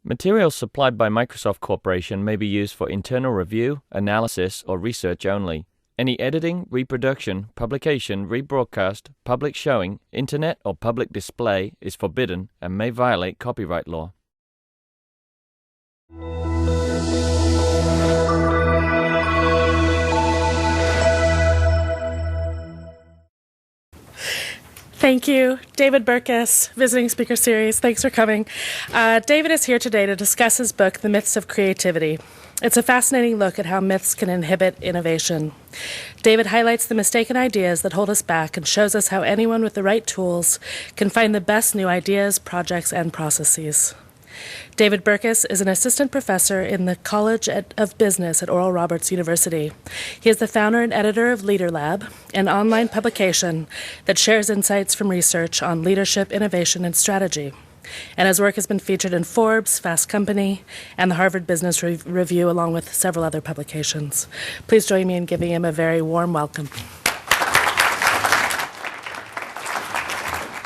Materials supplied by Microsoft Corporation may be used for internal review, analysis, or research only. Any editing, reproduction, publication, rebroadcast, public showing, internet, or public display is forbidden and may violate copyright law. Thank you, David Burkus, Visiting Speaker Series. Thanks for coming. David is here today to discuss his book, The Myths of Creativity. It's a fascinating look at how myths can inhibit innovation. David highlights the mistaken ideas that hold us back and shows us how anyone with the right tools can find the best new ideas, projects, and processes. David Burkus is an assistant professor in the College of Business at Oral Roberts University. He is the founder and editor of Leader Lab, an online publication that shares insights from research on leadership, innovation, and strategy. And his work has been featured in Forbes, Fast Company, and the Harvard Business Review, along with several other publications. Please join me in giving him a very warm welcome.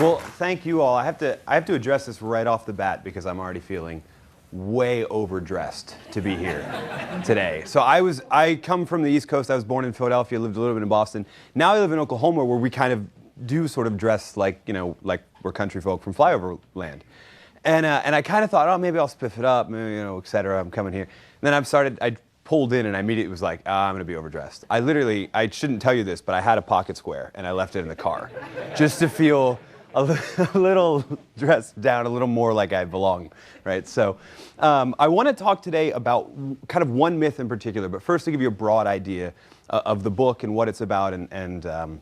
Well, thank you all. I have to address this right off the bat because I'm already feeling way overdressed to be here today. So I come from the East Coast. I was born in Philadelphia, lived a little bit in Boston. Now I live in Oklahoma, where we kind of do sort of dress like, like we're country folk from flyover land. And I kind of thought, oh, maybe I'll spiff it up, maybe, et cetera. I'm coming here. And then I pulled in and I immediately was like, I'm going to be overdressed. I shouldn't tell you this, but I had a pocket square and I left it in the car just to feel a little dressed down, a little more like I belong, right? So I want to talk today about kind of one myth in particular, but first to give you a broad idea of the book and what it's about and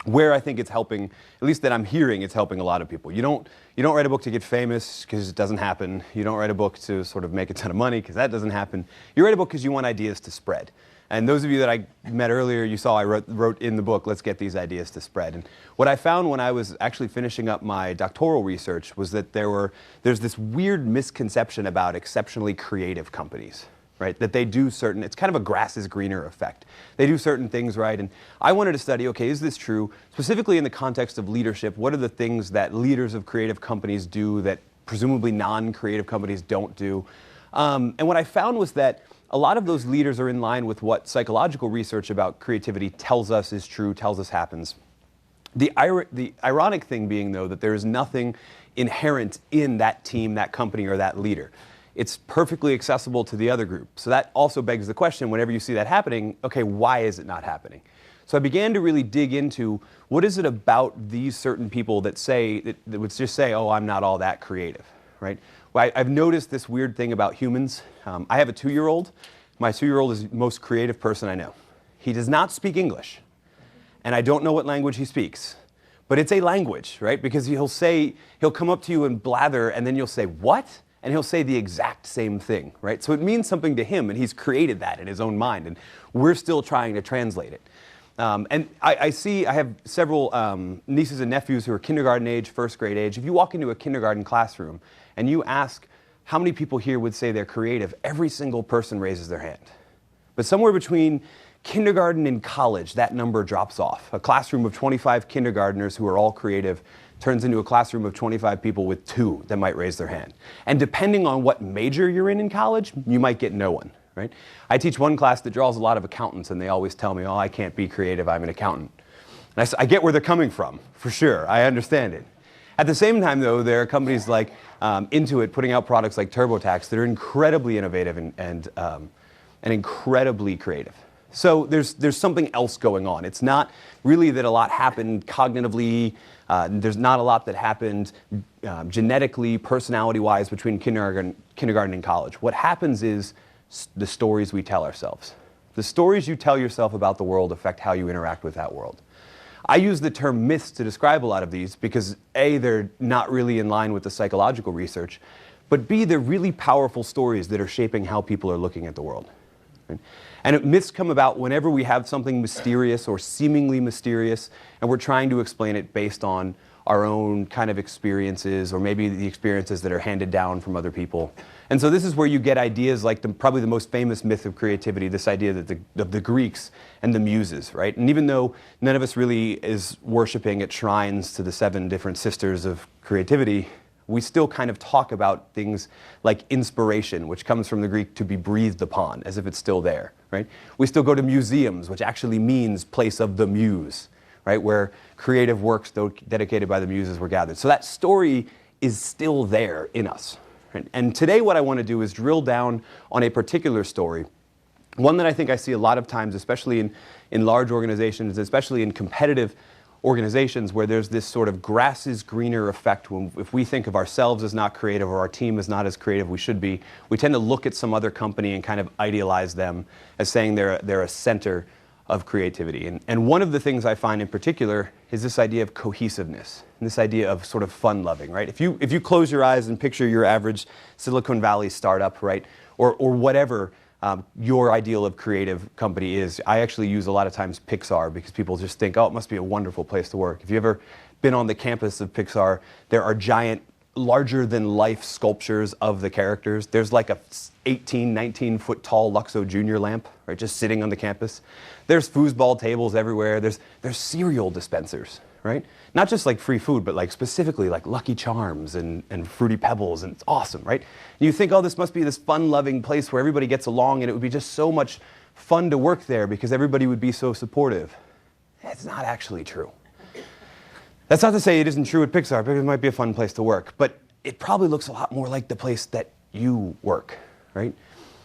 where I think it's helping, at least that I'm hearing it's helping a lot of people. You don't write a book to get famous because it doesn't happen. You don't write a book to sort of make a ton of money because that doesn't happen. You write a book because you want ideas to spread. And those of you that I met earlier, you saw I wrote in the book, let's get these ideas to spread. And what I found when I was actually finishing up my doctoral research was that there's this weird misconception about exceptionally creative companies, right? That they do it's kind of a grass is greener effect. They do certain things right. And I wanted to study, okay, is this true? Specifically in the context of leadership, what are the things that leaders of creative companies do that presumably non-creative companies don't do? And what I found was that a lot of those leaders are in line with what psychological research about creativity tells us is true, tells us happens. The ironic thing being, though, that there is nothing inherent in that team, that company, or that leader. It's perfectly accessible to the other group. So that also begs the question, whenever you see that happening, okay, why is it not happening? So I began to really dig into what is it about these certain people that would just say, oh, I'm not all that creative, right? Well, I've noticed this weird thing about humans. I have a 2-year-old. My 2-year-old is the most creative person I know. He does not speak English, and I don't know what language he speaks. But it's a language, right? Because he'll come up to you and blather, and then you'll say, what? And he'll say the exact same thing, right? So it means something to him, and he's created that in his own mind, and we're still trying to translate it. And I have several nieces and nephews who are kindergarten age, first grade age. If you walk into a kindergarten classroom and you ask how many people here would say they're creative, every single person raises their hand. But somewhere between kindergarten and college, that number drops off. A classroom of 25 kindergartners who are all creative turns into a classroom of 25 people with 2 that might raise their hand. And depending on what major you're in college, you might get no one. Right? I teach one class that draws a lot of accountants, and they always tell me, oh, I can't be creative, I'm an accountant. And I get where they're coming from, for sure. I understand it. At the same time, though, there are companies like Intuit putting out products like TurboTax that are incredibly innovative and incredibly creative. So there's something else going on. It's not really that a lot happened cognitively. There's not a lot that happened genetically, personality-wise between kindergarten and college. What happens is the stories we tell ourselves. The stories you tell yourself about the world affect how you interact with that world. I use the term myths to describe a lot of these because A, they're not really in line with the psychological research, but B, they're really powerful stories that are shaping how people are looking at the world. Right? And myths come about whenever we have something mysterious or seemingly mysterious, and we're trying to explain it based on our own kind of experiences, or maybe the experiences that are handed down from other people. And so this is where you get ideas like probably the most famous myth of creativity, this idea that of the Greeks and the muses, right? And even though none of us really is worshiping at shrines to the 7 different sisters of creativity, We still kind of talk about things like inspiration, which comes from the Greek to be breathed upon, as if it's still there, right? We still go to museums, which actually means place of the muse, right? Where creative works dedicated by the muses were gathered. So that story is still there in us. Right? And today what I want to do is drill down on a particular story, one that I think I see a lot of times, especially in large organizations, especially in competitive organizations where there's this sort of grass is greener effect. If we think of ourselves as not creative or our team is not as creative we should be, we tend to look at some other company and kind of idealize them as saying they're a center of creativity. And one of the things I find in particular is this idea of cohesiveness, and this idea of sort of fun loving, right? If you close your eyes and picture your average Silicon Valley startup, right, or whatever your ideal of creative company is. I actually use a lot of times Pixar because people just think, oh, it must be a wonderful place to work. If you've ever been on the campus of Pixar, there are giant, larger-than-life sculptures of the characters. There's like a 18, 19-foot tall Luxo Junior lamp, right, just sitting on the campus. There's foosball tables everywhere. There's cereal dispensers, right? Not just like free food, but like specifically like Lucky Charms and Fruity Pebbles, and it's awesome, right? And you think, oh, this must be this fun-loving place where everybody gets along and it would be just so much fun to work there because everybody would be so supportive. It's not actually true. That's not to say it isn't true at Pixar, because it might be a fun place to work, but it probably looks a lot more like the place that you work, right?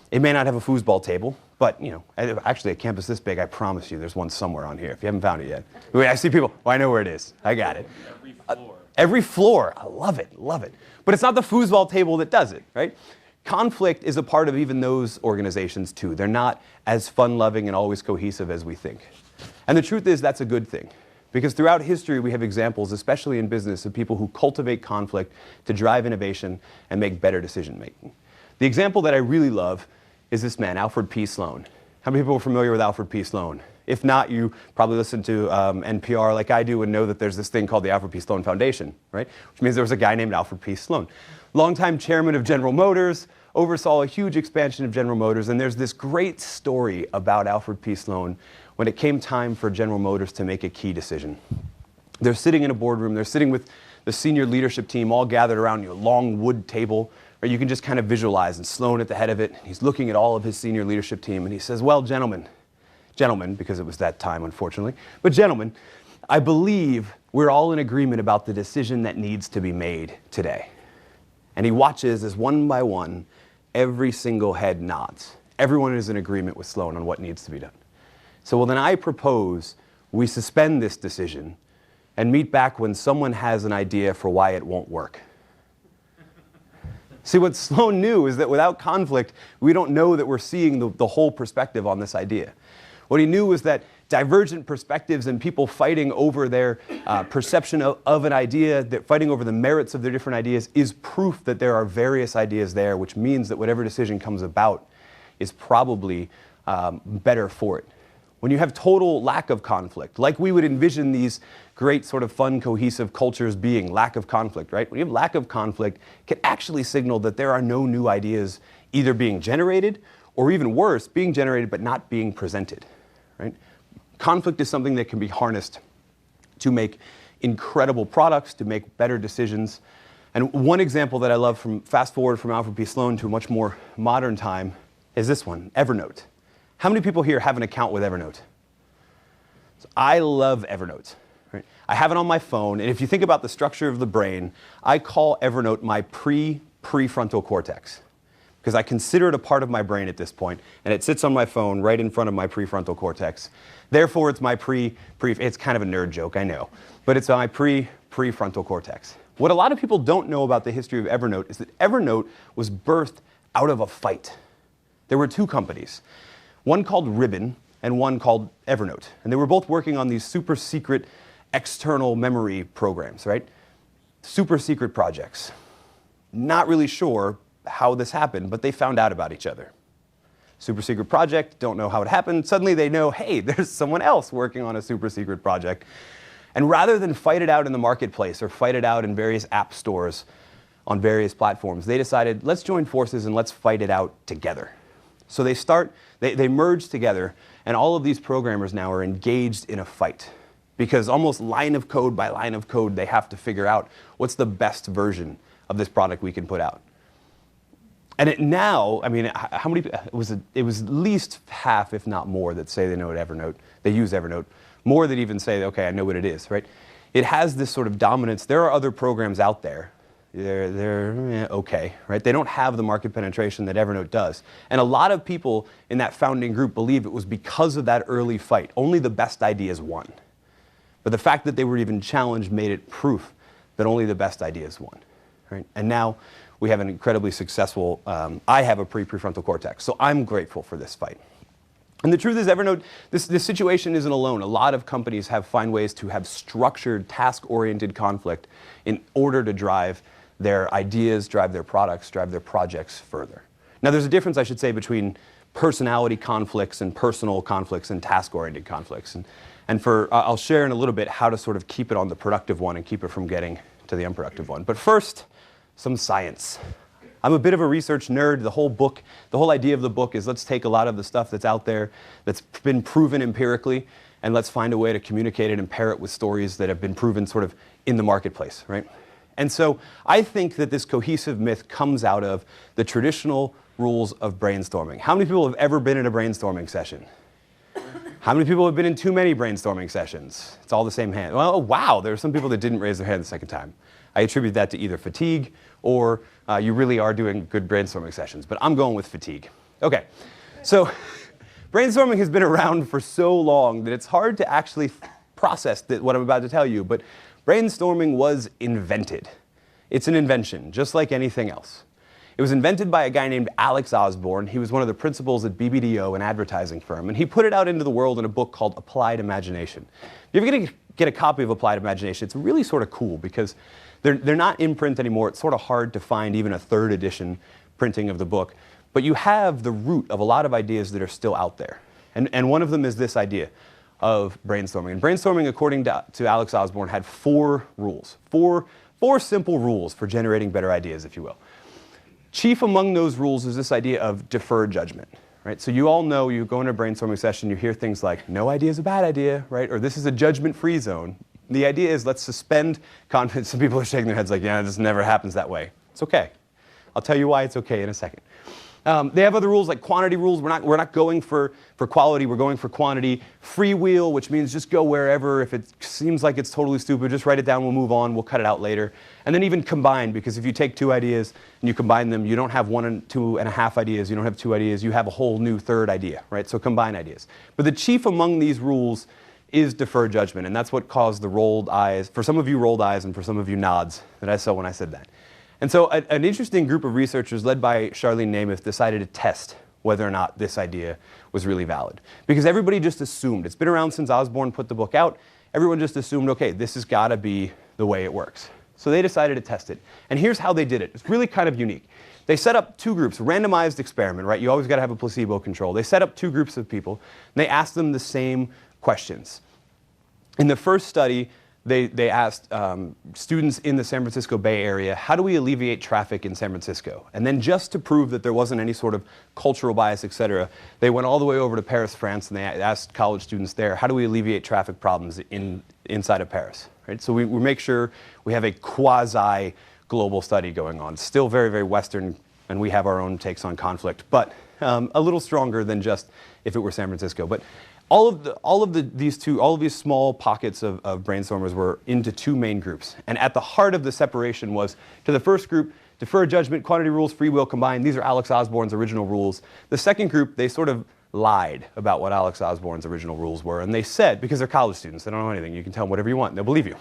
It may not have a foosball table, but, you know, actually a campus this big, I promise you there's one somewhere on here if you haven't found it yet. I see people, well, I know where it is. I got it. Every floor. Every floor. I love it, love it. But it's not the foosball table that does it, right? Conflict is a part of even those organizations too. They're not as fun-loving and always cohesive as we think. And the truth is that's a good thing. Because throughout history, we have examples, especially in business, of people who cultivate conflict to drive innovation and make better decision-making. The example that I really love is this man, Alfred P. Sloan. How many people are familiar with Alfred P. Sloan? If not, you probably listen to NPR like I do and know that there's this thing called the Alfred P. Sloan Foundation, right? Which means there was a guy named Alfred P. Sloan. Longtime chairman of General Motors, oversaw a huge expansion of General Motors, and there's this great story about Alfred P. Sloan when it came time for General Motors to make a key decision. They're sitting in a boardroom, they're sitting with the senior leadership team all gathered around a long wood table, where you can just kind of visualize, and Sloan at the head of it. He's looking at all of his senior leadership team, and he says, well, gentlemen, because it was that time, unfortunately, but gentlemen, I believe we're all in agreement about the decision that needs to be made today. And he watches as one by one, every single head nods. Everyone is in agreement with Sloan on what needs to be done. So, well, then I propose we suspend this decision and meet back when someone has an idea for why it won't work. See, what Sloan knew is that without conflict, we don't know that we're seeing the whole perspective on this idea. What he knew was that divergent perspectives and people fighting over their perception of an idea, that fighting over the merits of their different ideas, is proof that there are various ideas there, which means that whatever decision comes about is probably better for it. When you have total lack of conflict, like we would envision these great sort of fun, cohesive cultures being, lack of conflict, right? When you have lack of conflict, it can actually signal that there are no new ideas either being generated or even worse, being generated but not being presented, right? Conflict is something that can be harnessed to make incredible products, to make better decisions. And one example that I love from fast forward from Alfred P. Sloan to a much more modern time is this one, Evernote. How many people here have an account with Evernote? So I love Evernote. Right? I have it on my phone, and if you think about the structure of the brain, I call Evernote my prefrontal cortex, because I consider it a part of my brain at this point, and it sits on my phone right in front of my prefrontal cortex. Therefore, it's my it's kind of a nerd joke, I know, but it's my prefrontal cortex. What a lot of people don't know about the history of Evernote is that Evernote was birthed out of a fight. There were two companies. One called Ribbon and one called Evernote. And they were both working on these super secret external memory programs, right? Super secret projects. Not really sure how this happened, but they found out about each other. Super secret project, don't know how it happened. Suddenly they know, hey, there's someone else working on a super secret project. And rather than fight it out in the marketplace or fight it out in various app stores on various platforms, they decided, let's join forces and let's fight it out together. So they merge together, and all of these programmers now are engaged in a fight. Because almost line of code by line of code, they have to figure out what's the best version of this product we can put out. And now, I mean, how many? It was at least half, if not more, that say they know Evernote. They use Evernote. More that even say, okay, I know what it is, right? It has this sort of dominance. There are other programs out there. They're okay, right? They don't have the market penetration that Evernote does. And a lot of people in that founding group believe it was because of that early fight. Only the best ideas won. But the fact that they were even challenged made it proof that only the best ideas won, right? And now we have an incredibly successful, I have a prefrontal cortex, so I'm grateful for this fight. And the truth is, Evernote, this situation isn't alone. A lot of companies find ways to have structured, task-oriented conflict in order to drive their ideas, drive their products, drive their projects further. Now, there's a difference, I should say, between personality conflicts and personal conflicts and task-oriented conflicts. And I'll share in a little bit how to sort of keep it on the productive one and keep it from getting to the unproductive one. But first, some science. I'm a bit of a research nerd. The whole idea of the book is let's take a lot of the stuff that's out there that's been proven empirically, and let's find a way to communicate it and pair it with stories that have been proven sort of in the marketplace, right? And so I think that this cohesive myth comes out of the traditional rules of brainstorming. How many people have ever been in a brainstorming session? How many people have been in too many brainstorming sessions? It's all the same hand. Well, wow, there are some people that didn't raise their hand the second time. I attribute that to either fatigue or you really are doing good brainstorming sessions, but I'm going with fatigue. Okay, so brainstorming has been around for so long that it's hard to actually process what I'm about to tell you, but brainstorming was invented. It's an invention, just like anything else. It was invented by a guy named Alex Osborne. He was one of the principals at BBDO, an advertising firm, and he put it out into the world in a book called Applied Imagination. If you're going to get a copy of Applied Imagination, it's really sort of cool because they're not in print anymore. It's sort of hard to find even a third edition printing of the book. But you have the root of a lot of ideas that are still out there. And one of them is this idea of brainstorming. And brainstorming, according to Alex Osborne, had 4 rules. Four simple rules for generating better ideas, if you will. Chief among those rules is this idea of deferred judgment. Right? So you all know, you go into a brainstorming session, you hear things like, no idea is a bad idea, right? Or this is a judgment-free zone. The idea is let's suspend confidence. Some people are shaking their heads like, yeah, this never happens that way. It's okay. I'll tell you why it's okay in a second. They have other rules like quantity rules. We're not going for quality, we're going for quantity. Freewheel, which means just go wherever. If it seems like it's totally stupid, just write it down, we'll move on, we'll cut it out later. And then even combine, because if you take 2 ideas and you combine them, you don't have 1 and 2.5 ideas, you don't have 2 ideas, you have a whole new third idea, right? So combine ideas. But the chief among these rules is deferred judgment, and that's what caused the rolled eyes, for some of you rolled eyes and for some of you nods that I saw when I said that. And so an interesting group of researchers led by Charlene Namath decided to test whether or not this idea was really valid. Because everybody just assumed, it's been around since Osborne put the book out, everyone just assumed, okay, this has got to be the way it works. So they decided to test it. And here's how they did it. It's really kind of unique. They set up 2 groups, randomized experiment, right? You always got to have a placebo control. They set up 2 groups of people, and they asked them the same questions. In the first study, they asked students in the San Francisco Bay Area, how do we alleviate traffic in San Francisco? And then just to prove that there wasn't any sort of cultural bias, et cetera, they went all the way over to Paris, France, and they asked college students there, how do we alleviate traffic problems inside of Paris? Right? So we make sure we have a quasi-global study going on. Still very, very Western, and we have our own takes on conflict, but a little stronger than just if it were San Francisco. But all of these small pockets of brainstormers were into 2 main groups. And at the heart of the separation was, to the first group, deferred judgment, quantity rules, free will combined. These are Alex Osborne's original rules. The second group, they sort of lied about what Alex Osborne's original rules were. And they said, because they're college students, they don't know anything, you can tell them whatever you want, they'll believe you.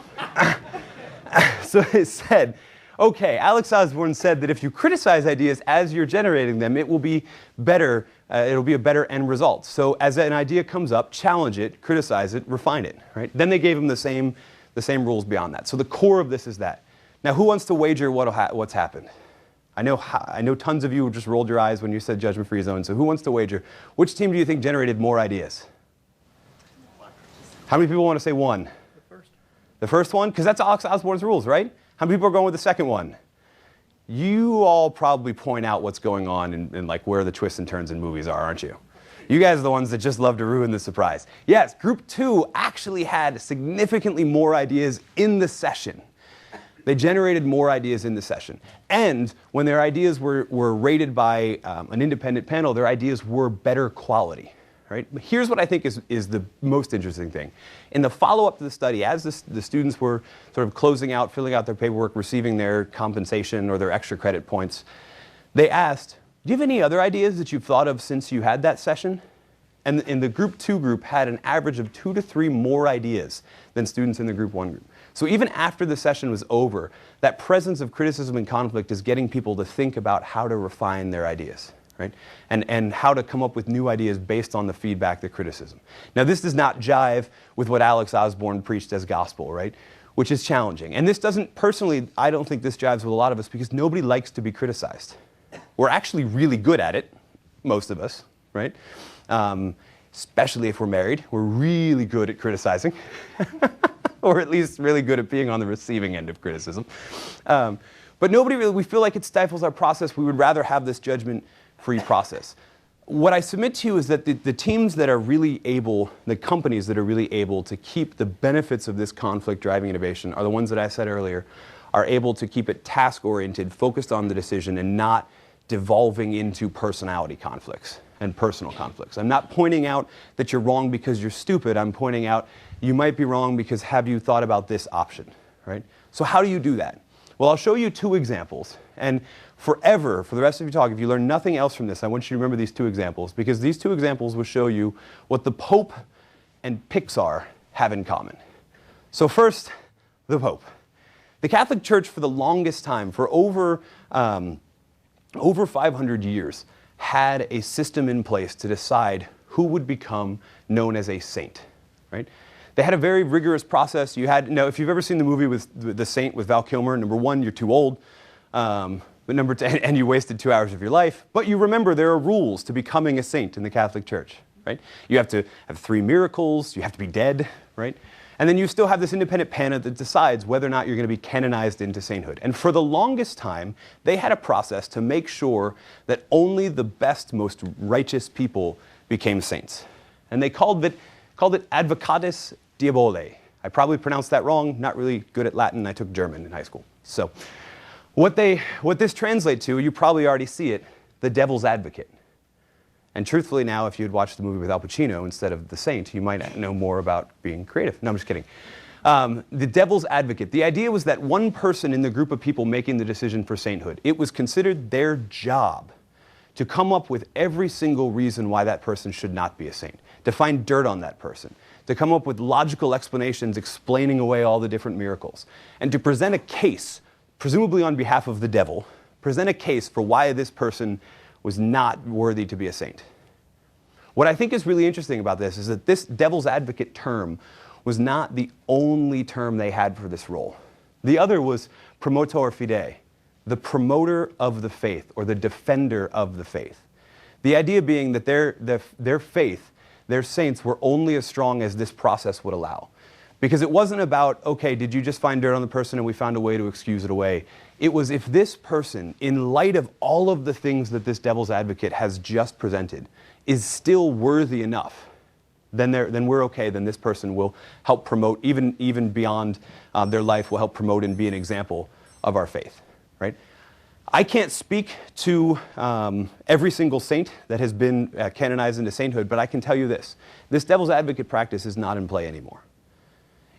So they said, okay, Alex Osborne said that if you criticize ideas as you're generating them, it will be better. It'll be a better end result. So as an idea comes up, challenge it, criticize it, refine it. Right? Then they gave him the same rules beyond that. So the core of this is that. Now, who wants to wager what's happened? I know tons of you just rolled your eyes when you said judgment-free zone. So who wants to wager? Which team do you think generated more ideas? How many people want to say 1? The first. The first one? Because that's Alex Osborne's rules, right? How many people are going with the second one? You all probably point out what's going on and like where the twists and turns in movies are, aren't you? You guys are the ones that just love to ruin the surprise. Yes, group 2 actually had significantly more ideas in the session. They generated more ideas in the session. And when their ideas were rated by an independent panel, their ideas were better quality. Right? But here's what I think is the most interesting thing. In the follow-up to the study, as the students were sort of closing out, filling out their paperwork, receiving their compensation or their extra credit points, they asked, do you have any other ideas that you've thought of since you had that session? And the group 2 group had an average of 2 to 3 more ideas than students in the group 1 group. So even after the session was over, that presence of criticism and conflict is getting people to think about how to refine their ideas. Right? And how to come up with new ideas based on the feedback, the criticism. Now, this does not jive with what Alex Osborne preached as gospel, right? Which is challenging. And this doesn't, personally, I don't think this jives with a lot of us because nobody likes to be criticized. We're actually really good at it, most of us, right? Especially if we're married. We're really good at criticizing. Or at least really good at being on the receiving end of criticism. But nobody really, we feel like it stifles our process. We would rather have this judgment-free process. What I submit to you is that the teams that are really able, the companies that are really able to keep the benefits of this conflict driving innovation are the ones that I said earlier, are able to keep it task-oriented, focused on the decision, and not devolving into personality conflicts and personal conflicts. I'm not pointing out that you're wrong because you're stupid. I'm pointing out you might be wrong because have you thought about this option, right? So how do you do that? Well, I'll show you 2 examples. And forever, for the rest of your talk, if you learn nothing else from this, I want you to remember these 2 examples, because these 2 examples will show you what the Pope and Pixar have in common. So first, the Pope. The Catholic Church, for the longest time, for over 500 years, had a system in place to decide who would become known as a saint, right? They had a very rigorous process. You had, now, if you've ever seen the movie with The Saint with Val Kilmer, number 1, you're too old. But number 2, and you wasted 2 hours of your life. But you remember there are rules to becoming a saint in the Catholic Church, right? You have to have 3 miracles. You have to be dead, right? And then you still have this independent panel that decides whether or not you're going to be canonized into sainthood. And for the longest time, they had a process to make sure that only the best, most righteous people became saints. And they called it advocatus diaboli. I probably pronounced that wrong. Not really good at Latin. I took German in high school. So what this translates to, you probably already see it, the devil's advocate. And truthfully now, if you had watched the movie with Al Pacino instead of The Saint, you might know more about being creative. No, I'm just kidding. The devil's advocate. The idea was that one person in the group of people making the decision for sainthood, it was considered their job to come up with every single reason why that person should not be a saint, to find dirt on that person, to come up with logical explanations explaining away all the different miracles, and to present a case, presumably on behalf of the devil, present a case for why this person was not worthy to be a saint. What I think is really interesting about this is that this devil's advocate term was not the only term they had for this role. The other was promotor fidei, the promoter of the faith, or the defender of the faith. The idea being that their faith, their saints, were only as strong as this process would allow. Because it wasn't about, okay, did you just find dirt on the person and we found a way to excuse it away? It was, if this person, in light of all of the things that this devil's advocate has just presented, is still worthy enough, then we're okay. Then this person will help promote, even beyond their life, will help promote and be an example of our faith, right? I can't speak to every single saint that has been canonized into sainthood, but I can tell you this. This devil's advocate practice is not in play anymore.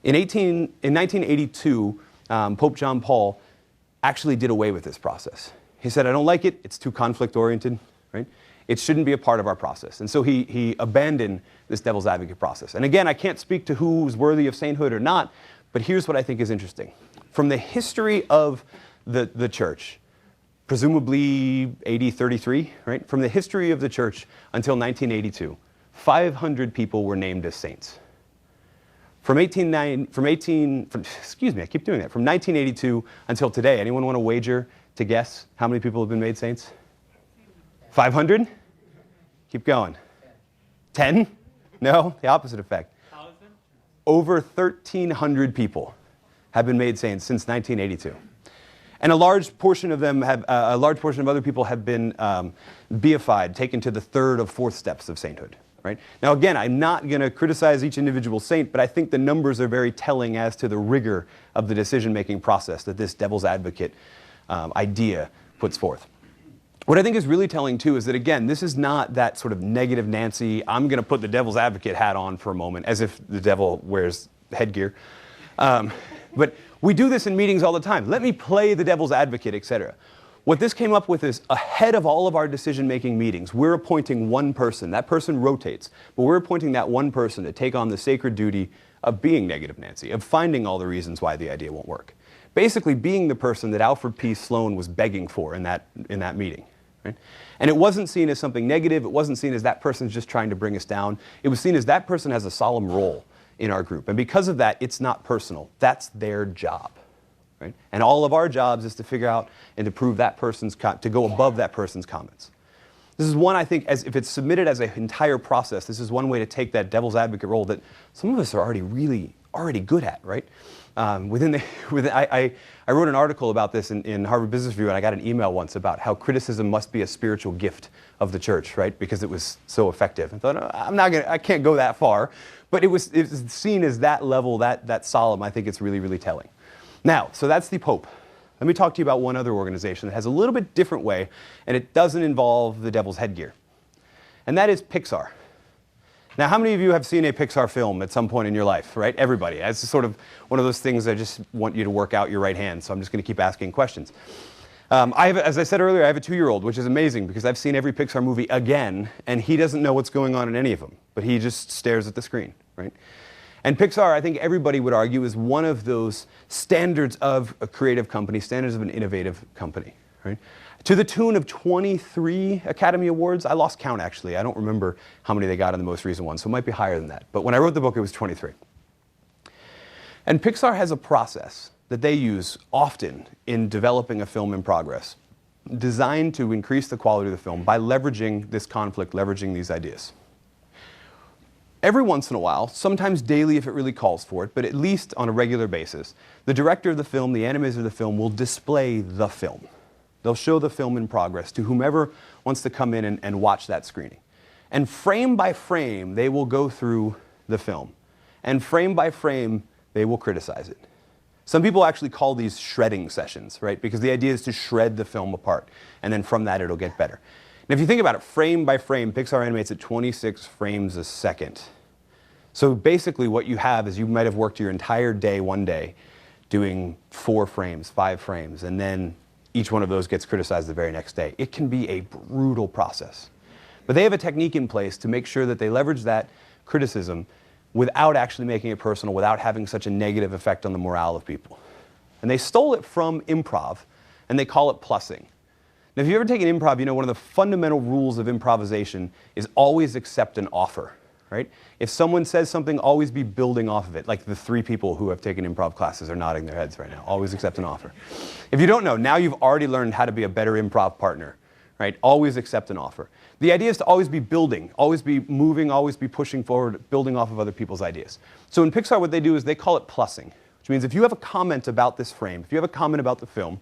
In 1982, Pope John Paul actually did away with this process. He said, I don't like it. It's too conflict-oriented, right? It shouldn't be a part of our process. And so he abandoned this devil's advocate process. And again, I can't speak to who's worthy of sainthood or not, but here's what I think is interesting. From the history of the church, presumably AD 33, right? From the history of the church until 1982, 500 people were named as saints. From 1982 until today, anyone want to wager to guess how many people have been made saints? 500? Keep going. 10? No, the opposite effect. Over 1,300 people have been made saints since 1982. And a large portion of other people have been beatified, taken to the 3rd of 4th steps of sainthood. right? Now again, I'm not going to criticize each individual saint, but I think the numbers are very telling as to the rigor of the decision-making process that this devil's advocate idea puts forth. What I think is really telling too is that, again, this is not that sort of negative Nancy, I'm going to put the devil's advocate hat on for a moment, as if the devil wears headgear. But we do this in meetings all the time. Let me play the devil's advocate, etc. What this came up with is, ahead of all of our decision-making meetings, we're appointing one person. That person rotates, but we're appointing that one person to take on the sacred duty of being negative Nancy, of finding all the reasons why the idea won't work. Basically being the person that Alfred P. Sloan was begging for in that meeting. Right? And it wasn't seen as something negative. It wasn't seen as that person's just trying to bring us down. It was seen as that person has a solemn role in our group. And because of that, it's not personal. That's their job. Right? And all of our jobs is to figure out and to prove that person's, to go above that person's comments. This is one, I think, as if it's submitted as an entire process, this is one way to take that devil's advocate role that some of us are already good at, right? I wrote an article about this in Harvard Business Review, and I got an email once about how criticism must be a spiritual gift of the church, right? Because it was so effective. I thought, I can't go that far, but it was seen as that level, that solemn. I think it's really, really telling. Now, so that's the Pope. Let me talk to you about one other organization that has a little bit different way, and it doesn't involve the devil's headgear. And that is Pixar. Now, how many of you have seen a Pixar film at some point in your life, right? Everybody. It's sort of one of those things I just want you to work out your right hand, so I'm just going to keep asking questions. As I said earlier, I have a 2-year-old, which is amazing because I've seen every Pixar movie again, and he doesn't know what's going on in any of them, but he just stares at the screen, right? And Pixar, I think everybody would argue, is one of those standards of a creative company, standards of an innovative company, right? To the tune of 23 Academy Awards. I lost count, actually. I don't remember how many they got in the most recent one, so it might be higher than that. But when I wrote the book, it was 23. And Pixar has a process that they use often in developing a film in progress, designed to increase the quality of the film by leveraging this conflict, leveraging these ideas. Every once in a while, sometimes daily if it really calls for it, but at least on a regular basis, the director of the film, the animator of the film, will display the film. They'll show the film in progress to whomever wants to come in and watch that screening. And frame by frame, they will go through the film. And frame by frame, they will criticize it. Some people actually call these shredding sessions, right? Because the idea is to shred the film apart. And then from that, it'll get better. And if you think about it, frame by frame, Pixar animates at 26 frames a second. So basically what you have is you might have worked your entire day one day doing 4 frames, 5 frames, and then each one of those gets criticized the very next day. It can be a brutal process. But they have a technique in place to make sure that they leverage that criticism without actually making it personal, without having such a negative effect on the morale of people. And they stole it from improv, and they call it plussing. Now, if you've ever taken improv, you know one of the fundamental rules of improvisation is always accept an offer, right? If someone says something, always be building off of it. Like the 3 people who have taken improv classes are nodding their heads right now. Always accept an offer. If you don't know, now you've already learned how to be a better improv partner, right? Always accept an offer. The idea is to always be building, always be moving, always be pushing forward, building off of other people's ideas. So in Pixar, what they do is they call it plussing, which means if you have a comment about this frame, if you have a comment about the film,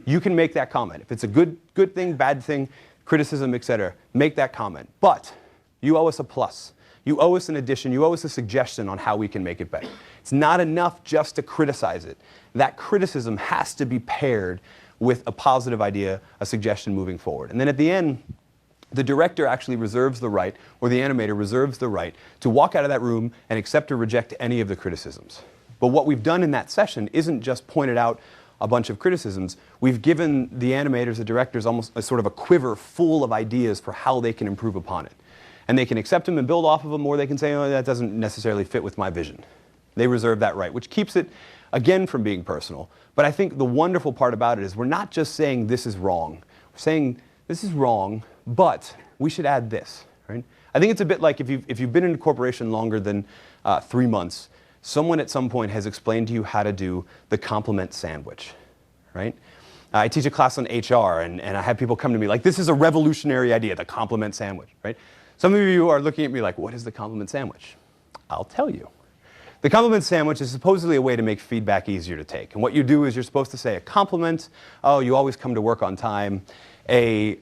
you can make that comment. If it's a good thing, bad thing, criticism, etc., make that comment. But you owe us a plus. You owe us an addition. You owe us a suggestion on how we can make it better. It's not enough just to criticize it. That criticism has to be paired with a positive idea, a suggestion moving forward. And then at the end, the director actually reserves the right, or the animator reserves the right, to walk out of that room and accept or reject any of the criticisms. But what we've done in that session isn't just pointed out a bunch of criticisms. We've given the animators, the directors, almost a sort of a quiver full of ideas for how they can improve upon it. And they can accept them and build off of them, or they can say, oh, that doesn't necessarily fit with my vision. They reserve that right, which keeps it, again, from being personal. But I think the wonderful part about it is we're not just saying this is wrong. We're saying this is wrong, but we should add this, right? I think it's a bit like if you've been in a corporation longer than 3 months, someone at some point has explained to you how to do the compliment sandwich, right? I teach a class on HR, and I have people come to me like, this is a revolutionary idea, the compliment sandwich, right? Some of you are looking at me like, what is the compliment sandwich? I'll tell you. The compliment sandwich is supposedly a way to make feedback easier to take. And what you do is you're supposed to say a compliment, oh, you always come to work on time, a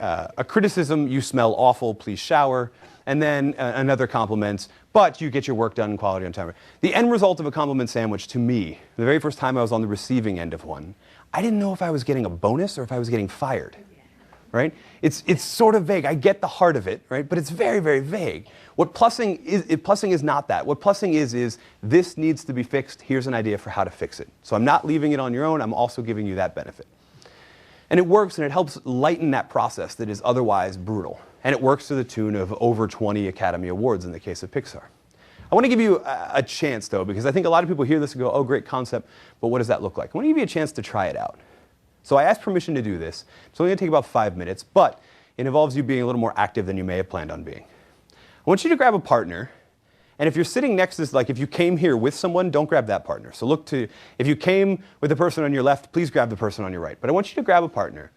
criticism, you smell awful, please shower, and then another compliment, but you get your work done in quality on time. The end result of a compliment sandwich, to me, the very first time I was on the receiving end of one, I didn't know if I was getting a bonus or if I was getting fired. Right? It's sort of vague. I get the heart of it, right? But it's very, very vague. What plussing is not that. What plussing is this needs to be fixed. Here's an idea for how to fix it. So I'm not leaving it on your own. I'm also giving you that benefit. And it works, and it helps lighten that process that is otherwise brutal. And it works to the tune of over 20 Academy Awards in the case of Pixar. I want to give you a chance, though, because I think a lot of people hear this and go, oh, great concept, but what does that look like? I want to give you a chance to try it out. So I asked permission to do this. It's only going to take about 5 minutes, but it involves you being a little more active than you may have planned on being. I want you to grab a partner, and if you're sitting next to this, like if you came here with someone, don't grab that partner. So look to, if you came with the person on your left, please grab the person on your right. But I want you to grab a partner,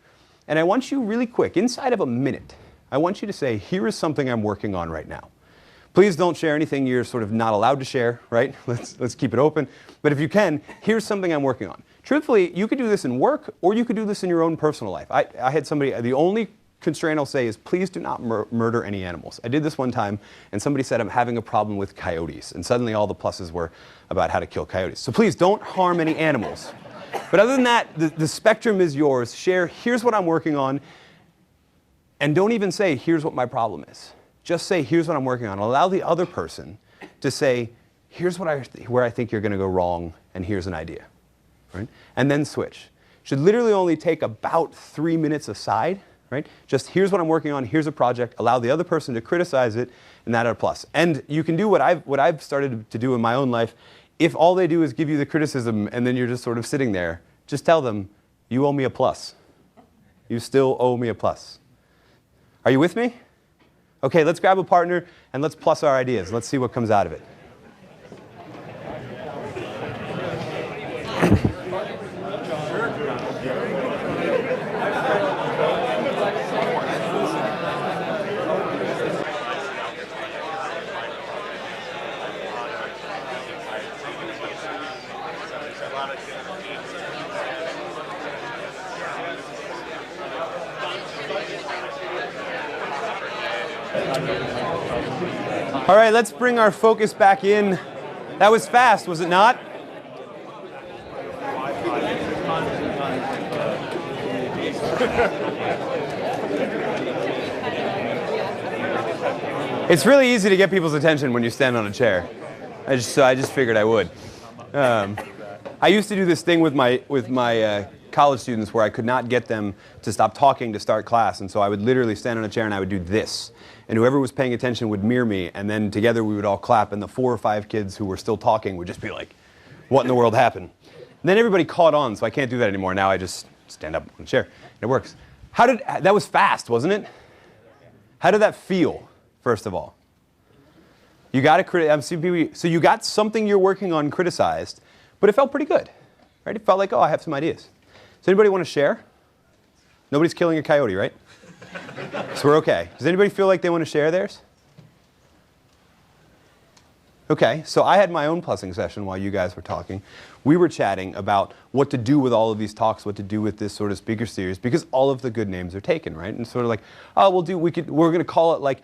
and I want you really quick, inside of a minute, I want you to say, here is something I'm working on right now. Please don't share anything you're sort of not allowed to share, right? Let's keep it open. But if you can, here's something I'm working on. Truthfully, you could do this in work, or you could do this in your own personal life. I had somebody, the only constraint I'll say is please do not murder any animals. I did this one time, and somebody said I'm having a problem with coyotes, and suddenly all the pluses were about how to kill coyotes. So please don't harm any animals. But other than that, the spectrum is yours. Share, here's what I'm working on, and don't even say, here's what my problem is. Just say, here's what I'm working on. Allow the other person to say, here's where I think you're going to go wrong, and here's an idea. Right? And then switch. Should literally only take about 3 minutes aside. Right? Just here's what I'm working on, here's a project, allow the other person to criticize it, and that's a plus. And you can do what I've started to do in my own life. If all they do is give you the criticism and then you're just sort of sitting there, just tell them, you owe me a plus. You still owe me a plus. Are you with me? Okay, let's grab a partner and let's plus our ideas. Let's see what comes out of it. All right, let's bring our focus back in. That was fast, was it not? It's really easy to get people's attention when you stand on a chair. So I just figured I would. I used to do this thing with my college students where I could not get them to stop talking to start class, and so I would literally stand on a chair and I would do this. And whoever was paying attention would mirror me, and then together we would all clap, and the 4 or 5 kids who were still talking would just be like, what in the world happened? And then everybody caught on, so I can't do that anymore. Now I just stand up on a chair. It works. That was fast, wasn't it? How did that feel, first of all? You got to so you got something you're working on criticized, but it felt pretty good, right? It felt like, oh, I have some ideas. Does anybody want to share? Nobody's killing a coyote, right? So we're okay. Does anybody feel like they want to share theirs? Okay, so I had my own plussing session while you guys were talking. We were chatting about what to do with all of these talks, what to do with this sort of speaker series, because all of the good names are taken, right? And sort of like, oh, we're going to call it like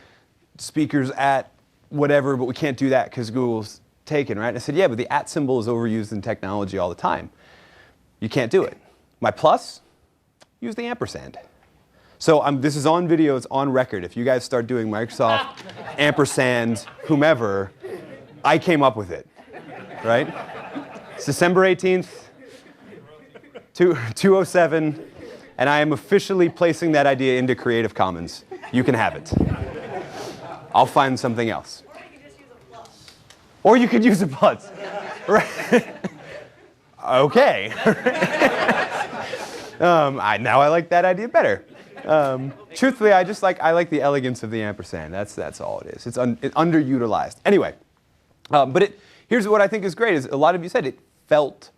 speakers at whatever, but we can't do that because Google's taken, right? And I said, yeah, but the at symbol is overused in technology all the time. You can't do it. My plus, use the ampersand. So this is on video, it's on record. If you guys start doing Microsoft, ampersand, whomever, I came up with it, right? It's December 18th, 2007, and I am officially placing that idea into Creative Commons. You can have it. I'll find something else. Or you could use a plus. Right? Okay. Now I like that idea better. Truthfully, I like the elegance of the ampersand. That's all it is. It's underutilized. Anyway, here's what I think is great is a lot of you said it felt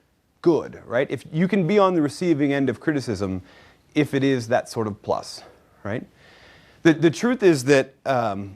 good, right? If you can be on the receiving end of criticism, if it is that sort of plus, right? The truth is that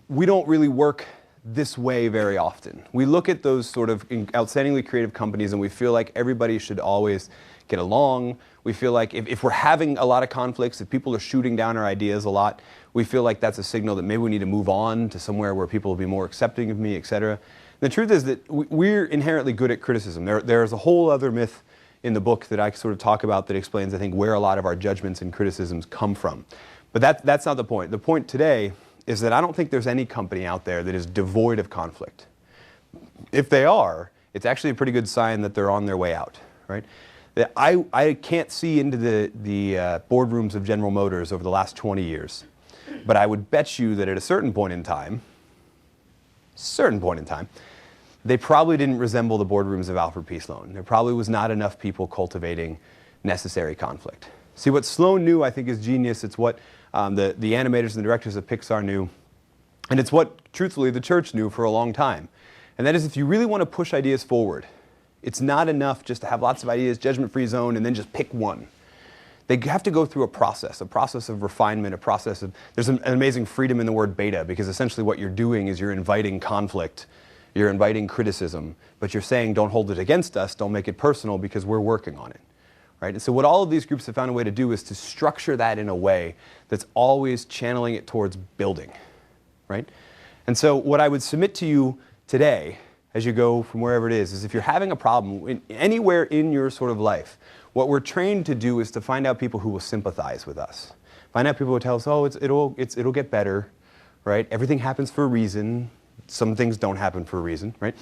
we don't really work this way very often. We look at those sort of outstandingly creative companies and we feel like everybody should always get along. We feel like if we're having a lot of conflicts, if people are shooting down our ideas a lot, we feel like that's a signal that maybe we need to move on to somewhere where people will be more accepting of me, etc. The truth is that we're inherently good at criticism. There's a whole other myth in the book that I sort of talk about that explains, I think, where a lot of our judgments and criticisms come from. But that's not the point. The point today is that I don't think there's any company out there that is devoid of conflict. If they are, it's actually a pretty good sign that they're on their way out, right? I can't see into the boardrooms of General Motors over the last 20 years, but I would bet you that at a certain point in time, they probably didn't resemble the boardrooms of Alfred P. Sloan. There probably was not enough people cultivating necessary conflict. See, what Sloan knew, I think, is genius. It's what the animators and the directors of Pixar knew, and it's what, truthfully, the church knew for a long time. And that is, if you really want to push ideas forward, it's not enough just to have lots of ideas, judgment-free zone, and then just pick one. They have to go through a process of refinement, a process of, there's an amazing freedom in the word beta, because essentially what you're doing is you're inviting conflict, you're inviting criticism, but you're saying don't hold it against us, don't make it personal, because we're working on it. Right? And so what all of these groups have found a way to do is to structure that in a way that's always channeling it towards building. Right? And so what I would submit to you today, as you go from wherever it is if you're having a problem anywhere in your sort of life, what we're trained to do is to find out people who will sympathize with us. Find out people who tell us, oh, it'll get better, right? Everything happens for a reason. Some things don't happen for a reason, right?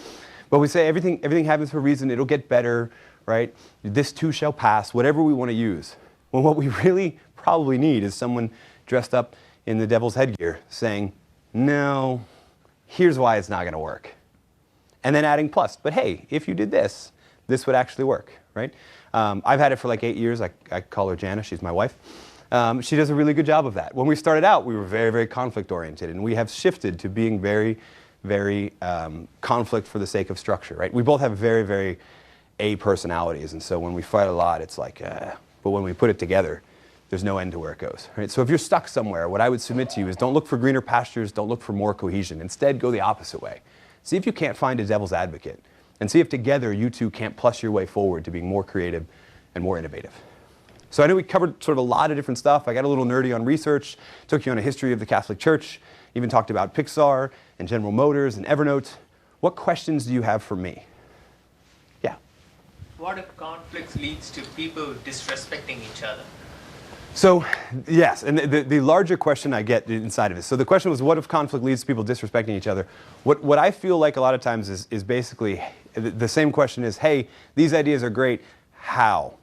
But we say everything happens for a reason. It'll get better, right? This too shall pass, whatever we want to use. Well, what we really probably need is someone dressed up in the devil's headgear saying, no, here's why it's not going to work. And then adding plus. But hey, if you did this, this would actually work, right? I've had it for like 8 years. I call her Jana. She's my wife. She does a really good job of that. When we started out, we were very, very conflict-oriented, and we have shifted to being very, very conflict for the sake of structure, right? We both have very, very A personalities, and so when we fight a lot, it's like, but when we put it together, there's no end to where it goes, right? So if you're stuck somewhere, what I would submit to you is don't look for greener pastures, don't look for more cohesion. Instead, go the opposite way. See if you can't find a devil's advocate, and see if together you two can't plus your way forward to being more creative and more innovative. So I know we covered sort of a lot of different stuff. I got a little nerdy on research, took you on a history of the Catholic Church, even talked about Pixar and General Motors and Evernote. What questions do you have for me? Yeah? What if conflicts leads to people disrespecting each other? So, yes, and the larger question I get inside of it. So the question was, what if conflict leads to people disrespecting each other? What I feel like a lot of times is basically, the same question is, hey, these ideas are great, how?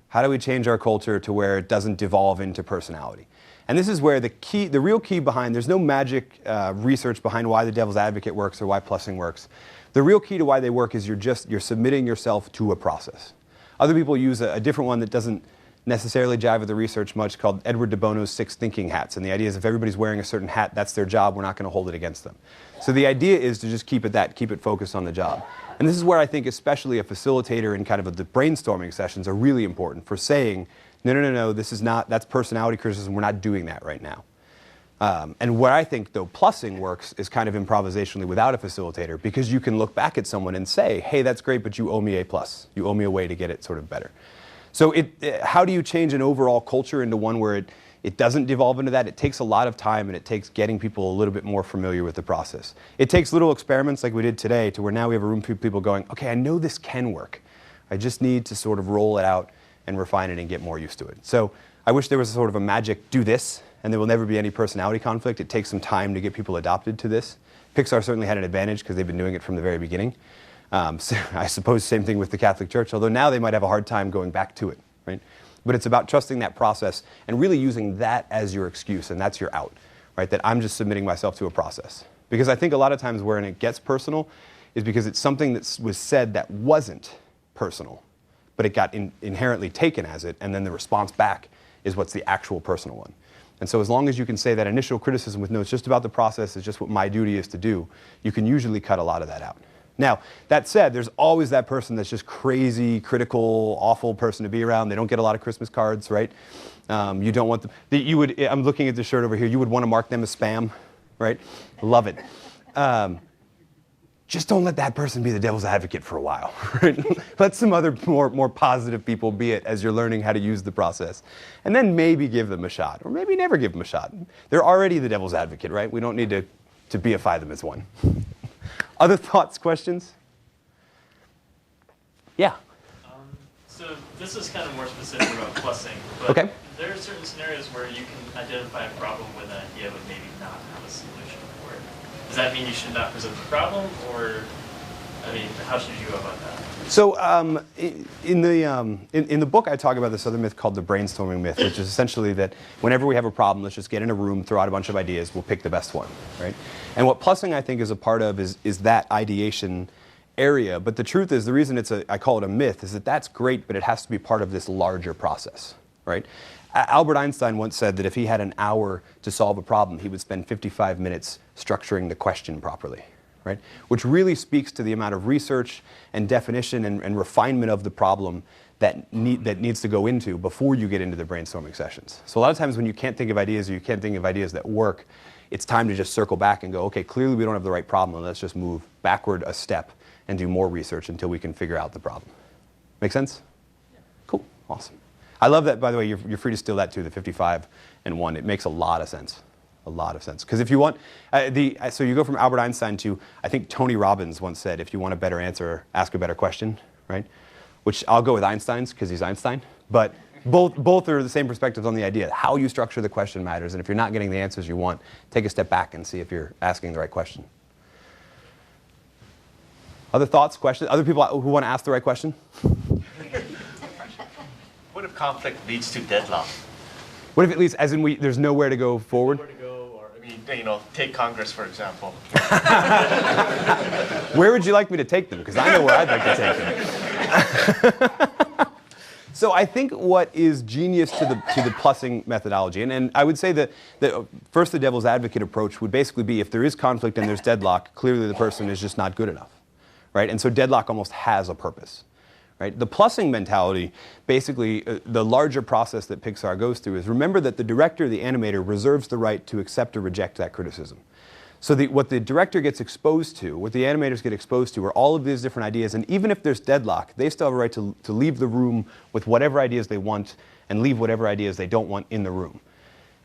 How do we change our culture to where it doesn't devolve into personality? And this is where the real key behind, there's no magic research behind why the devil's advocate works or why plussing works. The real key to why they work is you're submitting yourself to a process. Other people use a different one that doesn't necessarily jive with the research much, called Edward de Bono's 6 thinking hats. And the idea is if everybody's wearing a certain hat, that's their job, we're not going to hold it against them. So the idea is to just keep it focused on the job. And this is where I think especially a facilitator in kind of the brainstorming sessions are really important for saying, no, that's personality criticism, we're not doing that right now. And where I think, though, plussing works is kind of improvisationally without a facilitator, because you can look back at someone and say, hey, that's great, but you owe me a plus. You owe me a way to get it sort of better. So how do you change an overall culture into one where it doesn't devolve into that? It takes a lot of time, and it takes getting people a little bit more familiar with the process. It takes little experiments like we did today to where now we have a room full of people going, okay, I know this can work. I just need to sort of roll it out and refine it and get more used to it. So I wish there was sort of a magic do this, and there will never be any personality conflict. It takes some time to get people adopted to this. Pixar certainly had an advantage because they've been doing it from the very beginning. So I suppose same thing with the Catholic Church, although now they might have a hard time going back to it, right? But it's about trusting that process and really using that as your excuse, and that's your out, right? That I'm just submitting myself to a process. Because I think a lot of times where it gets personal is because it's something that was said that wasn't personal, but it got inherently taken as it, and then the response back is what's the actual personal one. And so as long as you can say that initial criticism with no, it's just about the process, it's just what my duty is to do, you can usually cut a lot of that out. Now, that said, there's always that person that's just crazy, critical, awful person to be around. They don't get a lot of Christmas cards, right? You don't want them. I'm looking at the shirt over here. You would want to mark them as spam, right? Love it. just don't let that person be the devil's advocate for a while. Right? Let some other more positive people be it as you're learning how to use the process. And then maybe give them a shot, or maybe never give them a shot. They're already the devil's advocate, right? We don't need to beify them as one. Other thoughts, questions? Yeah. So this is kind of more specific about plussing, but Okay. there are certain scenarios where you can identify a problem with an idea but maybe not have a solution for it. Does that mean you should not present the problem, or, I mean, how should you go about that? So in the book, I talk about this other myth called the Brainstorming Myth, which is essentially that whenever we have a problem, let's just get in a room, throw out a bunch of ideas, we'll pick the best one, right? And what plussing, I think, is a part of is that ideation area. But the truth is, the reason I call it a myth is that that's great, but it has to be part of this larger process, right? Albert Einstein once said that if he had an hour to solve a problem, he would spend 55 minutes structuring the question properly. Right? Which really speaks to the amount of research and definition and refinement of the problem that needs to go into before you get into the brainstorming sessions. So a lot of times when you can't think of ideas, or you can't think of ideas that work, it's time to just circle back and go, okay, clearly we don't have the right problem, and let's just move backward a step and do more research until we can figure out the problem. Make sense? Yeah. Cool. Awesome. I love that, by the way. You're free to steal that too, the 55 and 1. It makes a lot of sense. A lot of sense. Because if you want, so you go from Albert Einstein to, I think Tony Robbins once said, if you want a better answer, ask a better question, right? Which I'll go with Einstein's because he's Einstein. But both are the same perspectives on the idea. How you structure the question matters. And if you're not getting the answers you want, take a step back and see if you're asking the right question. Other thoughts, questions? Other people who want to ask the right question? What if conflict leads to deadlock? What if it leads, as in there's nowhere to go forward? Nowhere to go, or, I mean, take Congress, for example. Where would you like me to take them? Because I know where I'd like to take them. So I think what is genius to the plussing methodology, and I would say that first the devil's advocate approach would basically be if there is conflict and there's deadlock, clearly the person is just not good enough, right? And so deadlock almost has a purpose. Right? The plussing mentality, basically, the larger process that Pixar goes through is remember that the director, the animator, reserves the right to accept or reject that criticism. So what the director gets exposed to, what the animators get exposed to, are all of these different ideas. And even if there's deadlock, they still have a right to leave the room with whatever ideas they want and leave whatever ideas they don't want in the room.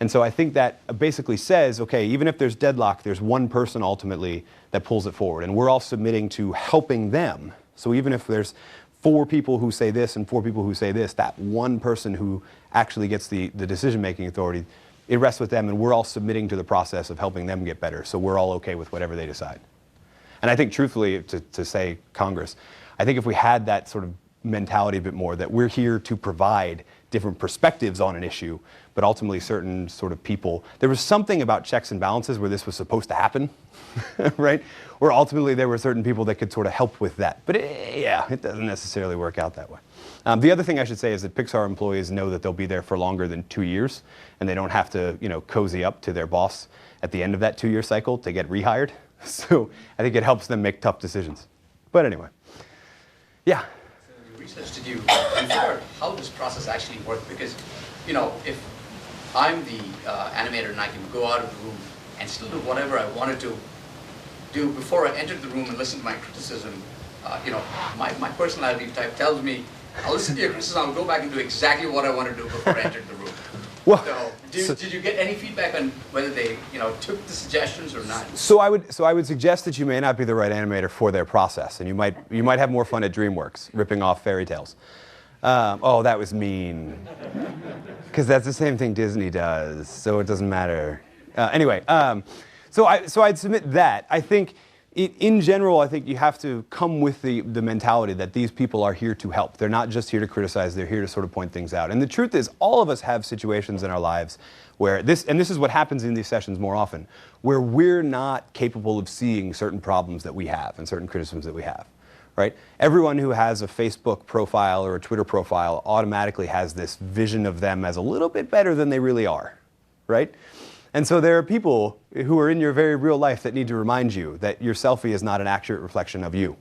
And so I think that basically says, okay, even if there's deadlock, there's one person ultimately that pulls it forward. And we're all submitting to helping them. So even if there's 4 people who say this and 4 people who say this, that one person who actually gets the decision-making authority, it rests with them, and we're all submitting to the process of helping them get better, so we're all okay with whatever they decide. And I think, truthfully, to say Congress, I think if we had that sort of mentality a bit more, that we're here to provide different perspectives on an issue, but ultimately certain sort of people, there was something about checks and balances where this was supposed to happen, right? Where ultimately there were certain people that could sort of help with that. But it doesn't necessarily work out that way. The other thing I should say is that Pixar employees know that they'll be there for longer than 2 years, and they don't have to, cozy up to their boss at the end of that 2-year cycle to get rehired. So I think it helps them make tough decisions. But anyway, yeah. Research did you figure out how this process actually worked? Because, if I'm the animator and I can go out of the room and still do whatever I wanted to do before I entered the room and listen to my criticism, my personality type tells me, I'll listen to your criticism, I'll go back and do exactly what I want to do before I entered the room. Well, so, did you get any feedback on whether they, took the suggestions or not? So I would suggest that you may not be the right animator for their process, and you might have more fun at DreamWorks ripping off fairy tales. Oh, that was mean, because that's the same thing Disney does, so it doesn't matter. Anyway, so I'd submit that. I think in general, I think you have to come with the mentality that these people are here to help. They're not just here to criticize, they're here to sort of point things out. And the truth is, all of us have situations in our lives where this is what happens in these sessions more often, where we're not capable of seeing certain problems that we have and certain criticisms that we have, right? Everyone who has a Facebook profile or a Twitter profile automatically has this vision of them as a little bit better than they really are, right? And so there are people who are in your very real life that need to remind you that your selfie is not an accurate reflection of you,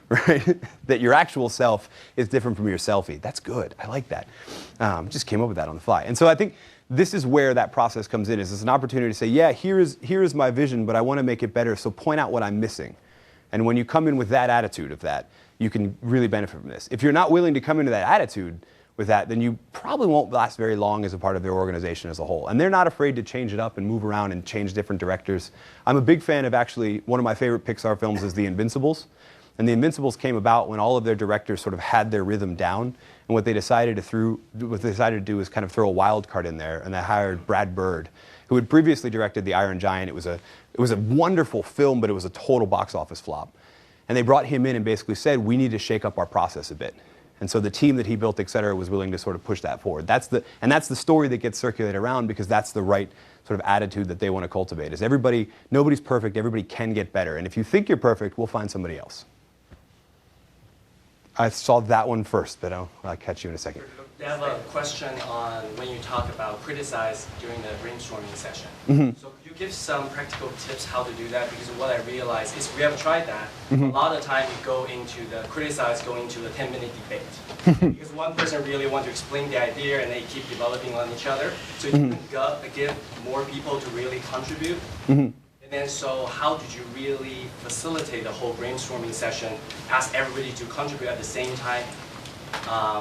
right? That your actual self is different from your selfie. That's good. I like that. Just came up with that on the fly. And so I think this is where that process comes in. Is it's an opportunity to say, yeah, here is my vision, but I want to make it better, so point out what I'm missing. And when you come in with that attitude of that, you can really benefit from this. If you're not willing to come into that attitude with that, then you probably won't last very long as a part of their organization as a whole. And they're not afraid to change it up and move around and change different directors. I'm a big fan of actually, one of my favorite Pixar films is The Invincibles. And The Invincibles came about when all of their directors sort of had their rhythm down. And what they decided to do is kind of throw a wild card in there. And they hired Brad Bird, who had previously directed The Iron Giant. It was a wonderful film, but it was a total box office flop. And they brought him in and basically said, we need to shake up our process a bit. And so the team that he built, et cetera, was willing to sort of push that forward. That's the story that gets circulated around, because that's the right sort of attitude that they want to cultivate. Is nobody's perfect, everybody can get better. And if you think you're perfect, we'll find somebody else. I saw that one first, but I'll catch you in a second. I have a question on when you talk about criticize during the brainstorming session. So could you give some practical tips how to do that? Because what I realized is we have tried that. A lot of the time we go into the criticize, go into a 10-minute debate. Because one person really wants to explain the idea and they keep developing on each other. So you can give more people to really contribute. And then so how did you really facilitate the whole brainstorming session, ask everybody to contribute at the same time,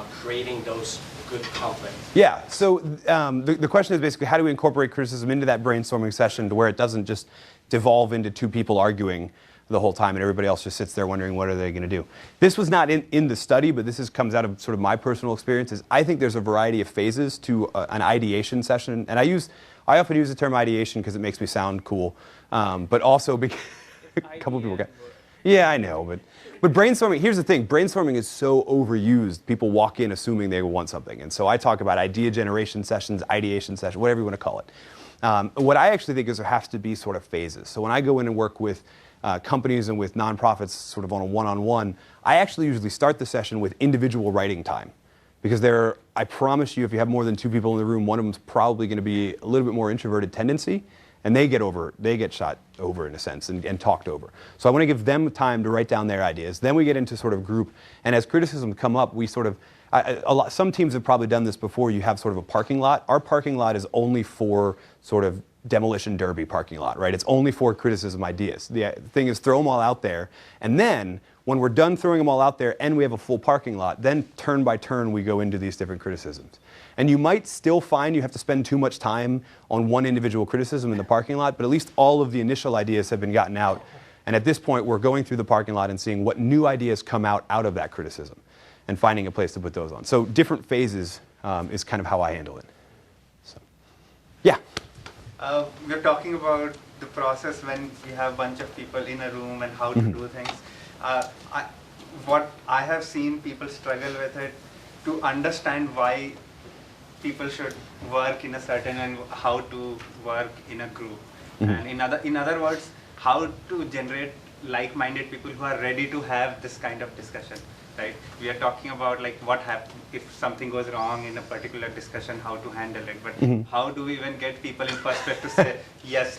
creating those good conflicts? Yeah, so the question is basically how do we incorporate criticism into that brainstorming session to where it doesn't just devolve into two people arguing the whole time and everybody else just sits there wondering what are they going to do. This was not in the study, but comes out of sort of my personal experiences. I think there's a variety of phases to an ideation session, and I often use the term ideation because it makes me sound cool, but also because a couple of people get. Yeah, I know, but brainstorming, here's the thing, brainstorming is so overused, people walk in assuming they want something. And so I talk about idea generation sessions, ideation sessions, whatever you want to call it. What I actually think is there has to be sort of phases. So when I go in and work with companies and with nonprofits sort of on a one-on-one, I actually usually start the session with individual writing time. Because I promise you, if you have more than two people in the room, one of them's probably going to be a little bit more introverted tendency. And they get shot over in a sense and talked over. So I want to give them time to write down their ideas. Then we get into sort of group, and as criticisms come up, we sort of, some teams have probably done this before, you have sort of a parking lot. Our parking lot is only for sort of demolition derby parking lot, right? It's only for criticism ideas. The thing is throw them all out there, and then when we're done throwing them all out there and we have a full parking lot, then turn by turn we go into these different criticisms. And you might still find you have to spend too much time on one individual criticism in the parking lot, but at least all of the initial ideas have been gotten out. And at this point, we're going through the parking lot and seeing what new ideas come out of that criticism and finding a place to put those on. So different phases is kind of how I handle it. So, yeah? We're talking about the process when you have a bunch of people in a room and how to do things. What I have seen people struggle with it to understand why people should work in a certain and how to work in a group. And in other words, how to generate like-minded people who are ready to have this kind of discussion, right? We are talking about like what happens if something goes wrong in a particular discussion, how to handle it. But how do we even get people in first place to say, yes,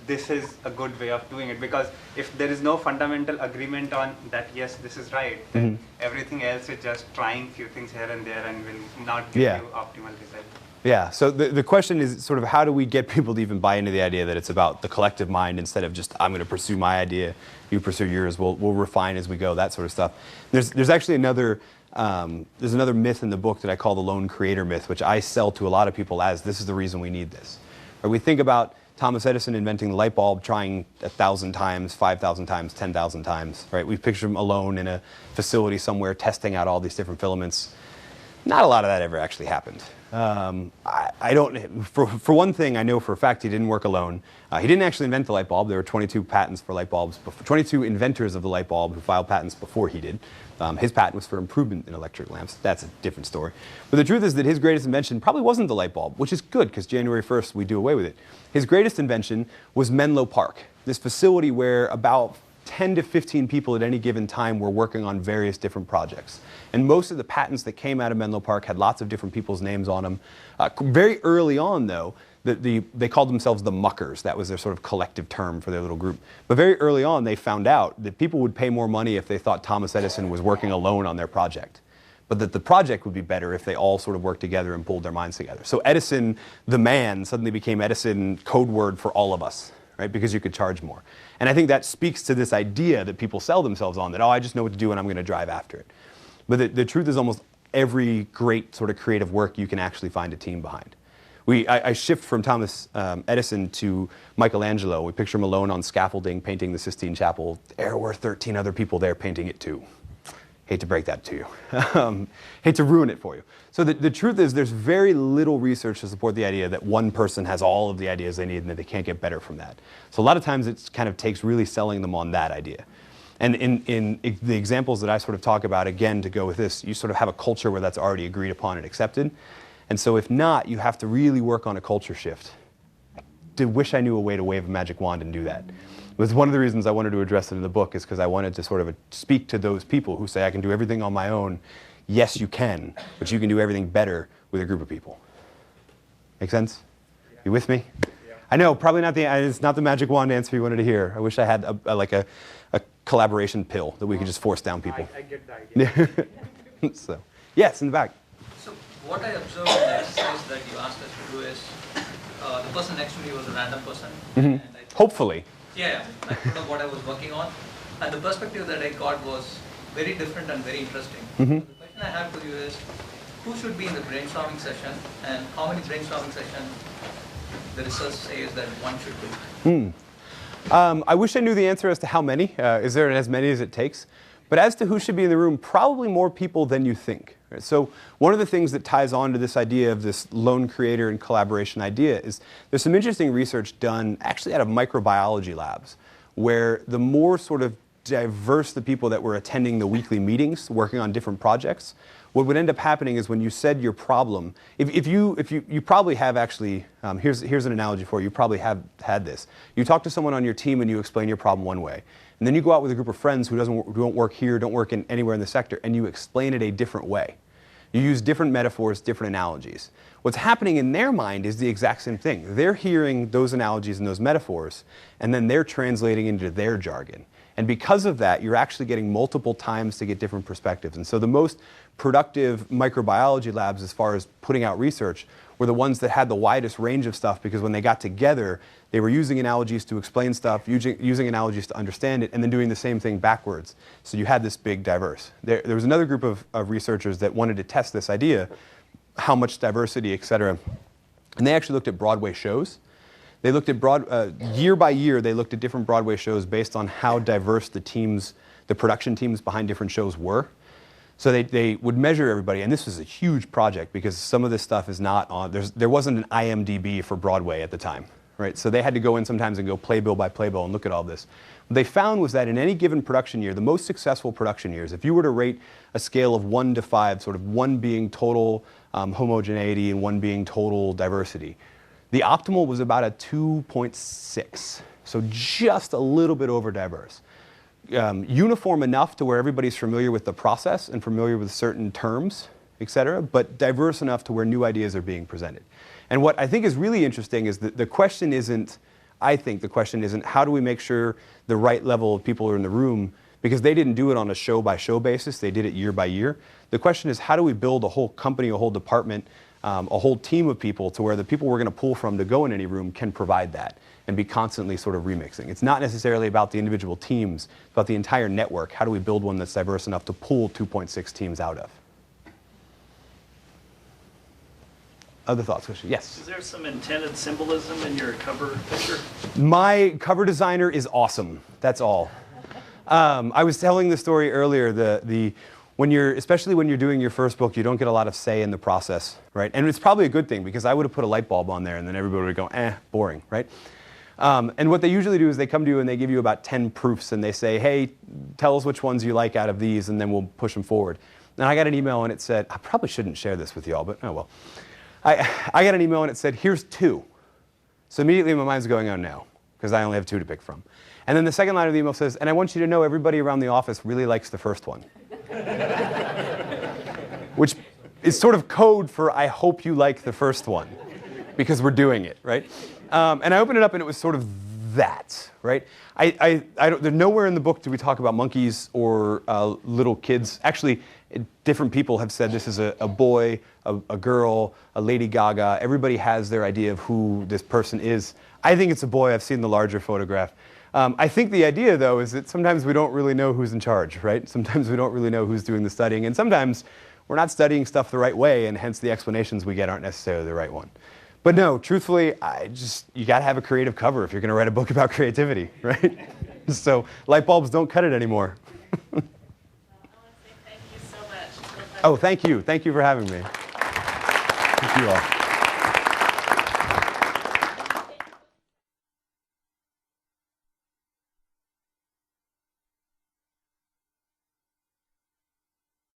this is a good way of doing it? Because if there is no fundamental agreement on that, yes, this is right, then everything else is just trying few things here and there and will not give you optimal result. Yeah, so the question is sort of how do we get people to even buy into the idea that it's about the collective mind instead of just I'm going to pursue my idea, you pursue yours, we'll refine as we go, that sort of stuff. There's actually another myth in the book that I call the lone creator myth, which I sell to a lot of people as this is the reason we need this. Or we think about Thomas Edison inventing the light bulb, trying 1,000 times, 5,000 times, 10,000 times, right? We picture him alone in a facility somewhere testing out all these different filaments. Not a lot of that ever actually happened. I don't, for one thing, I know for a fact he didn't work alone. He didn't actually invent the light bulb. There were 22 patents for light bulbs, 22 inventors of the light bulb who filed patents before he did. His patent was for improvement in electric lamps. That's a different story. But the truth is that his greatest invention probably wasn't the light bulb, which is good because January 1st we do away with it. His greatest invention was Menlo Park, this facility where about 10 to 15 people at any given time were working on various different projects. And most of the patents that came out of Menlo Park had lots of different people's names on them. Very early on, though, they called themselves the muckers. That was their sort of collective term for their little group. But very early on, they found out that people would pay more money if they thought Thomas Edison was working alone on their project. But that the project would be better if they all sort of worked together and pulled their minds together. So Edison, the man, suddenly became Edison, code word for all of us. right? Because you could charge more. And I think that speaks to this idea that people sell themselves on, that, oh, I just know what to do and I'm going to drive after it. But the truth is almost every great sort of creative work you can actually find a team behind. I shift from Thomas Edison to Michelangelo. We picture him alone on scaffolding painting the Sistine Chapel. There were 13 other people there painting it too. Hate to break that to you. Hate to ruin it for you. So the truth is there's very little research to support the idea that one person has all of the ideas they need and that they can't get better from that. So a lot of times it kind of takes really selling them on that idea. And in the examples that I sort of talk about, again, to go with this, you sort of have a culture where that's already agreed upon and accepted. And so if not, you have to really work on a culture shift. I wish I knew a way to wave a magic wand and do that. It was one of the reasons I wanted to address it in the book, is because I wanted to sort of speak to those people who say, I can do everything on my own. Yes, you can, but you can do everything better with a group of people. Make sense? You with me? Yeah. I know, probably not it's not the magic wand answer you wanted to hear. I wish I had a collaboration pill that we could just force down people. I get the idea. So, yes, in the back. So what I observed in the exercise that you asked us to do is, the person next to me was a random person. And Hopefully. Yeah, I don't know what I was working on. And the perspective that I got was very different and very interesting. So the question I have for you is, who should be in the brainstorming session, and how many brainstorming sessions the research says that one should do? I wish I knew the answer as to how many. Is there as many as it takes? But as to who should be in the room, probably more people than you think. Right? So one of the things that ties on to this idea of this lone creator and collaboration idea is there's some interesting research done actually out of microbiology labs, where the more sort of diverse the people that were attending the weekly meetings, working on different projects, what would end up happening is when you said your problem, if you probably have actually, here's an analogy for you, you probably have had this. You talk to someone on your team and you explain your problem one way. And then you go out with a group of friends who don't work here, don't work anywhere in the sector, and you explain it a different way. You use different metaphors, different analogies. What's happening in their mind is the exact same thing. They're hearing those analogies and those metaphors, and then they're translating into their jargon. And because of that, you're actually getting multiple times to get different perspectives. And so the most productive microbiology labs as far as putting out research were the ones that had the widest range of stuff, because when they got together, they were using analogies to explain stuff, using analogies to understand it, and then doing the same thing backwards. So you had this big diverse. There was another group of researchers that wanted to test this idea, how much diversity, et cetera. And they actually looked at Broadway shows. They looked at year by year, they looked at different Broadway shows based on how diverse the production teams behind different shows were. So they would measure everybody, and this was a huge project because some of this stuff is not on, there wasn't an IMDb for Broadway at the time, right? So they had to go in sometimes and go playbill by playbill and look at all this. What they found was that in any given production year, the most successful production years, if you were to rate a scale of 1 to 5, sort of 1 being total homogeneity and 1 being total diversity, the optimal was about a 2.6, so just a little bit over diverse. Uniform enough to where everybody's familiar with the process and familiar with certain terms, et cetera, but diverse enough to where new ideas are being presented. And what I think is really interesting is that the question isn't, how do we make sure the right level of people are in the room, because they didn't do it on a show-by-show basis, they did it year by year. The question is, how do we build a whole company, a whole department, a whole team of people to where the people we're going to pull from to go in any room can provide that and be constantly sort of remixing. It's not necessarily about the individual teams, it's about the entire network. How do we build one that's diverse enough to pull 2.6 teams out of? Other thoughts, Christian? Yes? Is there some intended symbolism in your cover picture? My cover designer is awesome. That's all. I was telling the story earlier, especially when you're doing your first book, you don't get a lot of say in the process, right? And it's probably a good thing, because I would have put a light bulb on there and then everybody would go, boring, right? And what they usually do is they come to you and they give you about 10 proofs and they say, hey, tell us which ones you like out of these, and then we'll push them forward. And I got an email and it said, I probably shouldn't share this with y'all, but oh well. I got an email and it said, here's 2. So immediately my mind's going, oh no, because I only have 2 to pick from. And then the second line of the email says, and I want you to know everybody around the office really likes the first one. Which is sort of code for I hope you like the first one, because we're doing it, right? And I opened it up and it was sort of that, right? There's nowhere in the book do we talk about monkeys or little kids. Actually, different people have said this is a boy, a girl, a Lady Gaga. Everybody has their idea of who this person is. I think it's a boy. I've seen the larger photograph. I think the idea, though, is that sometimes we don't really know who's in charge, right? Sometimes we don't really know who's doing the studying, and sometimes we're not studying stuff the right way, and hence the explanations we get aren't necessarily the right one. But no, truthfully, you got to have a creative cover if you're going to write a book about creativity, right? So light bulbs don't cut it anymore. Well, I want to say thank you so much. Oh, thank you. Thank you for having me. Thank you all.